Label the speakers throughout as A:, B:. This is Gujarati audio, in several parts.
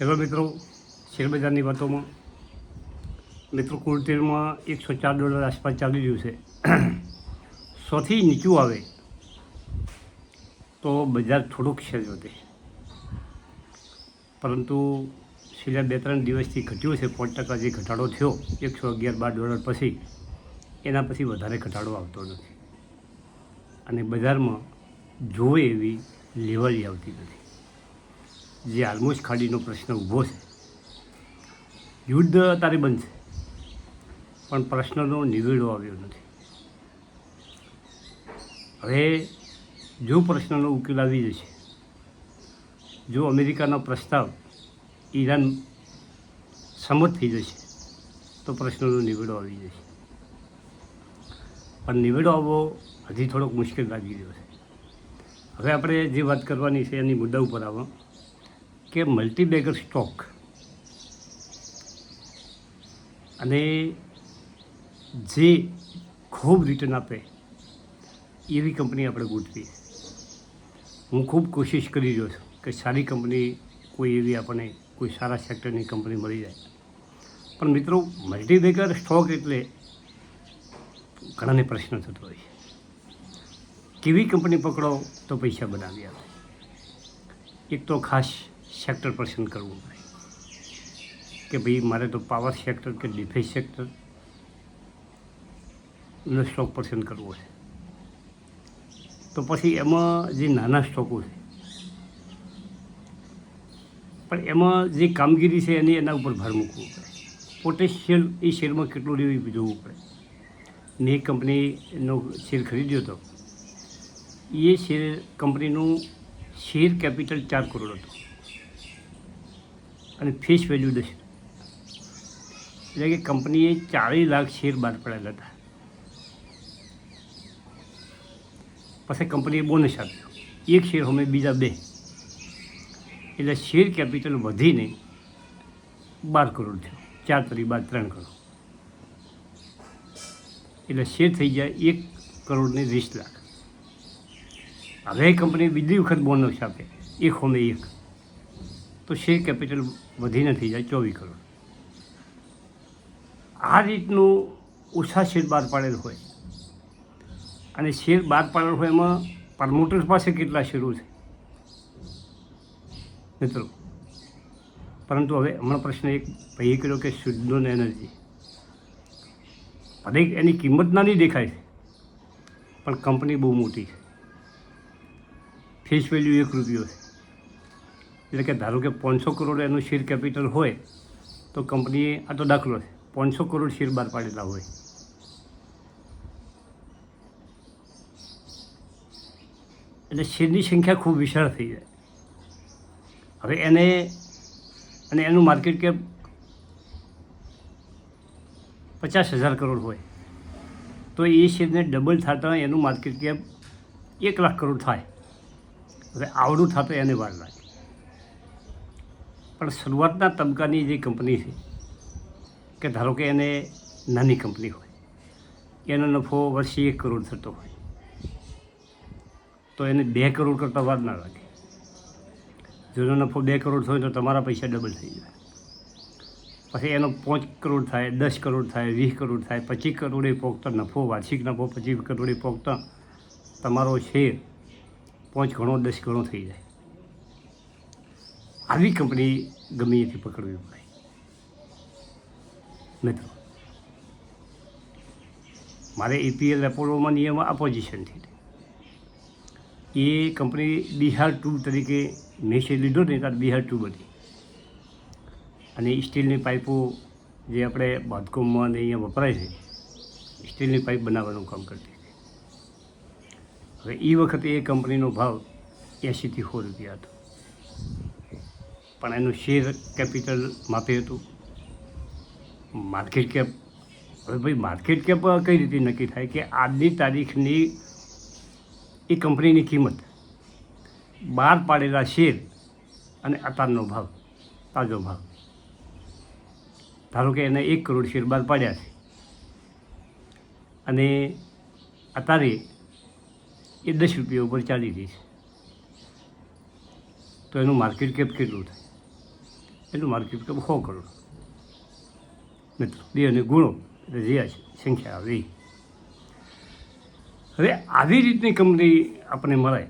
A: હેલો મિત્રો, શેરબજારની વાતોમાં મિત્રો ક્રૂડ તેલમાં $104 આસપાસ ચાલી રહ્યું છે. 100થી નીચું આવે તો બજાર થોડુંક સહેજ વધે, પરંતુ છેલ્લા 2-3 દિવસથી ઘટ્યું છે. 5% જે ઘટાડો થયો $111-12 પછી, એના પછી વધારે ઘટાડો આવતો નથી અને બજારમાં જોવે એવી લેવલ આવતી નથી. જે આલમોસ્ટ ખાડીનો પ્રશ્ન ઊભો છે. યુદ્ધ અત્યારે બંધ છે, પણ પ્રશ્નનો નિવેડો આવ્યો નથી. હવે જો પ્રશ્નનો ઉકેલ આવી જશે, જો અમેરિકાનો પ્રસ્તાવ ઈરાન સંમત થઈ જશે, તો પ્રશ્નનો નિવેડો આવી જશે. પણ નિવેડો આવવો હજી થોડોક મુશ્કેલ લાગી રહ્યો છે. હવે આપણે જે વાત કરવાની છે એની મુદ્દા ઉપર આવો કે મલ્ટીબેગર સ્ટોક અને જે ખૂબ રિટર્ન આપે એવી કંપની આપણે ગોઠવી. હું ખૂબ કોશિશ કરી રહ્યો છું કે સારી કંપની કોઈ એવી આપણને કોઈ સારા સેક્ટરની કંપની મળી જાય. પણ મિત્રો, મલ્ટીબેગર સ્ટોક એટલે ઘણાને પ્રશ્ન થતો હોય છે, કેવી કંપની પકડો તો પૈસા બનાવી આપે. એક તો ખાસ સેક્ટર પસંદ કરવું પડે કે ભાઈ મારે તો પાવર સેક્ટર કે ડિફેન્સ સેક્ટરનો સ્ટોક પસંદ કરવો છે. તો પછી એમાં જે નાના સ્ટોકો છે, પણ એમાં જે કામગીરી છે એના ઉપર ભાર મૂકવો પડે. પોટેન્શિયલ એ શેરમાં કેટલું રહ્યું જોવું પડે. મેં એક કંપનીનો શેર ખરીદ્યો હતો. એ શેર કંપનીનું શેર કેપિટલ 4 કરોડ હતું અને ફેસ વેલ્યુ 10. એટલે કે કંપનીએ 40 લાખ શેર બહાર પડેલા હતા. પછી કંપનીએ બોનસ આપ્યો, એક શેર અમે બીજા 2, એટલે શેર કેપિટલ વધીને 12 કરોડ થયો. 4 તરી 3 કરોડ, એટલે શેર થઈ જાય 1,20,00,000 લાખ. હવે કંપની બીજી વખત બોનસ આપે 1 તો શેર કેપિટલ વધીને થઈ જાય 24 કરોડ. આ રીતનું ઓછા શેર બહાર પાડેલ હોય અને શેર બહાર પાડેલ હોય એમાં પ્રમોટર્સ પાસે કેટલા શેરો છે મિત્રો. પરંતુ હવે હમણાં પ્રશ્ન એક ભાઈએ કર્યો કે સુઝલોન એનર્જી, ભલે એની કિંમત નાની દેખાય છે, પણ કંપની બહુ મોટી છે. ફેસ વેલ્યુ ₹1 છે. એટલે કે ધારો કે 500 કરોડ એનું શેર કેપિટલ હોય તો કંપનીએ, આ તો દાખલો છે, 500 કરોડ શેર બહાર પાડેલા હોય. એટલે શેરની સંખ્યા ખૂબ વિશાળ થઈ જાય. હવે અને એનું માર્કેટ કેપ 50,000 કરોડ હોય તો એ શેરને ડબલ થતાં એનું માર્કેટ કેપ 1 લાખ કરોડ થાય. હવે આવડું થતાં એને વાર લાગે. પણ શરૂઆતના તબક્કાની જે કંપની છે, કે ધારો કે એને નાની કંપની હોય, એનો નફો વર્ષે 1 કરોડ થતો હોય, તો એને 2 કરોડ કરતાં વાર ના લાગે. જો એનો નફો 2 કરોડ થાય તો તમારા પૈસા ડબલ થઈ જાય. પછી એનો 5 કરોડ થાય, 10 કરોડ થાય, 20 કરોડ થાય, 25 કરોડે પહોંચતા નફો, વાર્ષિક નફો 25 કરોડે પહોંચતા તમારો શેર 5 ગણો 10 ગણો થઈ જાય. આવી કંપની ગમે એથી પકડવી પડે મિત્રો. મારે APL એપોલોમાં નિયમ આ પોઝિશનથી એ કંપની બિહાર ટ્યુબ તરીકે મેં શેર લીધો ને ત્યારે બિહાર ટ્યુબ હતી અને સ્ટીલની પાઇપો જે આપણે બાંધકામમાં અને અહીંયા વપરાય છે, સ્ટીલની પાઇપ બનાવવાનું કામ કરતી હતી. હવે એ વખતે એ કંપનીનો ભાવ 80 થી 100 રૂપિયા હતો, પણ એનું શેર કેપિટલ માપે હતું. માર્કેટ કેપ, હવે ભાઈ માર્કેટ કેપ કઈ રીતે નક્કી થાય કે આજની તારીખની એ કંપનીની કિંમત, બહાર પાડેલા શેર અને અત્યારનો ભાવ, તાજો ભાવ. ધારો કે એને 1 કરોડ શેર બહાર પાડ્યા છે અને અત્યારે એ ₹10 ઉપર ચાલી રહી છે, તો એનું માર્કેટ કેપ કેટલું થાય? એનું માર્કેટ કેપ 100 કરોડ મિત્રો. બે અને ગુણો એટલે જે સંખ્યા આવે. હવે આવી રીતની કંપની આપણને મળે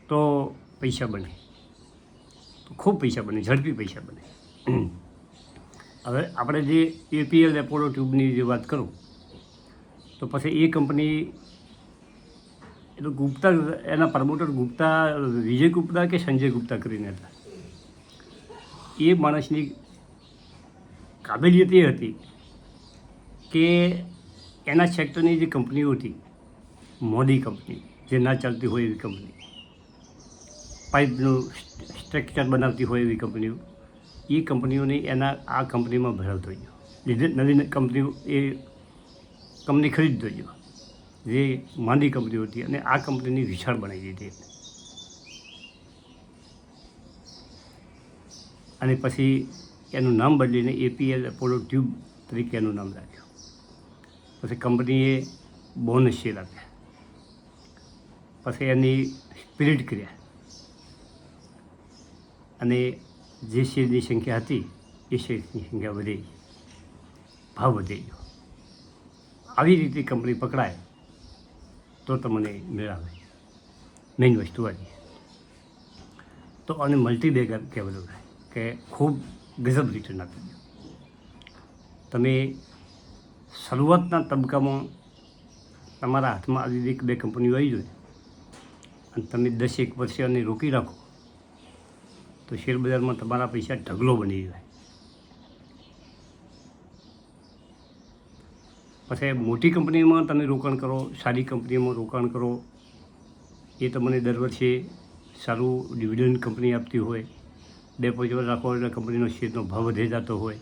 A: તો પૈસા બને, તો ખૂબ પૈસા બને, ઝડપી પૈસા બને. હવે આપણે જે APL એપોલો ટ્યુબની જે વાત કરું તો પછી એ કંપની એટલે ગુપ્તા, એના પ્રમોટર ગુપ્તા, વિજય ગુપ્તા કે સંજય ગુપ્તા કરીને હતા. એ માણસની કાબેલિયત એ હતી કે એના સેક્ટરની જે કંપનીઓ હતી, મોદી કંપની, જે ના ચાલતી હોય એવી કંપની, પાઇપનું સ્ટ્રક્ચર બનાવતી હોય એવી કંપનીઓ, એ કંપનીઓને એના આ કંપનીમાં ભરાવતો ગયો. નવી કંપનીઓ એ કંપની ખરીદતો ગયો, જે માંદી કંપનીઓ હતી, અને આ કંપનીની વિશાળ બનાવી દીધી. અને પછી એનું નામ બદલીને APL એપોલો ટ્યુબ તરીકે એનું નામ રાખ્યું. પછી કંપનીએ બોનસ શેર આપ્યા, પછી એની સ્પિરિટ કર્યા, અને જે શેરની સંખ્યા હતી એ શેરની સંખ્યા વધી, ભાવ વધી ગયો. આવી રીતે કંપની પકડાય તો તમને મેળવે. મેઇન વસ્તુ આવી તો આને મલ્ટીબેગર કહેવાનું થાય કે ખૂબ ગજબ રિટર્ન આપી દો. તમે શરૂઆતના તબક્કામાં તમારા હાથમાં આવી 1-2 કંપનીઓ આવી જોઈએ અને તમે 10-1 વર્ષે આને રોકી રાખો તો શેરબજારમાં તમારા પૈસા ઢગલો બની જાય. પછી મોટી કંપનીમાં તમે રોકાણ કરો, સારી કંપનીમાં રોકાણ કરો, એ તમને દર વર્ષે સારું ડિવિડન્ડ કંપની આપતી હોય, ડેપોઝિટ રાખો એટલે કંપનીનો શેરનો ભાવ વધી જતો હોય,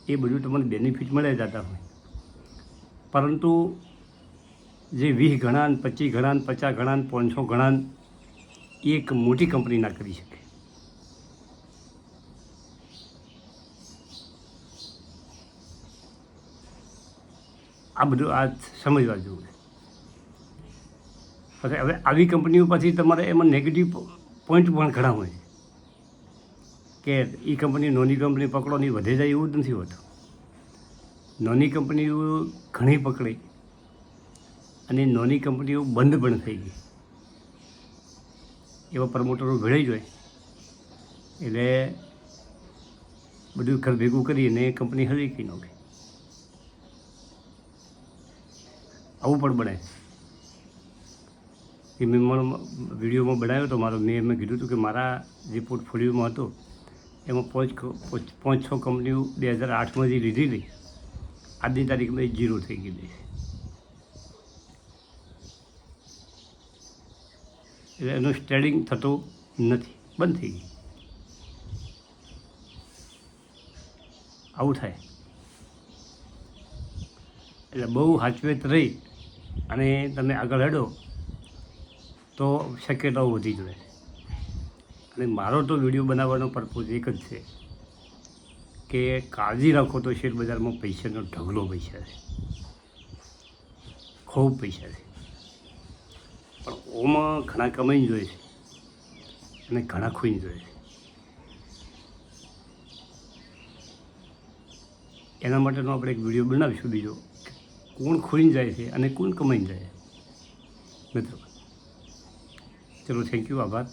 A: એ બધું તમને બેનિફિટ મળે જતા હોય. પરંતુ જે 20 ગણા, 25 ગણા, 50 ગણા, 500 ગણા એ એક મોટી કંપની ના કરી શકે. આ બધું આ સમજવા જેવું. પછી હવે આવી કંપનીઓ પછી તમારે એમાં નેગેટિવ પોઈન્ટ પણ ઘણા હોય કે એ કંપની, નાની કંપની પકડો નહીં વધે જાય એવું જ નથી હોતું. નાની કંપનીઓ ઘણી પકડી અને નાની કંપનીઓ બંધ પણ થઈ ગઈ. એવા પ્રમોટરો ભેળાઈ જાય એટલે બધું ઘર ભેગું કરીને કંપની હરીકી નાખે. આવું પણ બને. એ મેં મારો વિડીયોમાં બનાવ્યો હતો મારો, મેં કીધું હતું કે મારા જે પોર્ટફોલિયોમાં હતો એમાં 5-6 કંપનીઓ 2008માં જે લીધી હતી, આજની તારીખમાં 0 થઈ ગઈ છે. એટલે એનું સ્ટ્રેડિંગ થતું નથી, બંધ થઈ ગઈ. આવું થાય. એટલે બહુ સાચવેત રહી અને તમે આગળ હેડો તો શક્યતાઓ વધી જાય. અને મારો તો વિડીયો બનાવવાનો પર્પઝ એક જ છે કે કાળજી રાખો તો શેર બજારમાં પૈસાનો ઢગલો પૈસા છે, ખૂબ પૈસા છે. પણ ઓમાં ઘણા કમાઈને જોઈએ છે અને ઘણા ખોઈને જોઈએ છે. એના માટેનો આપણે એક વિડીયો બનાવીશું બીજો, કોણ ખોઈને જાય છે અને કોણ કમાઈને જાય છે મિત્રો. ચલો, થેન્ક યુ, આભાર.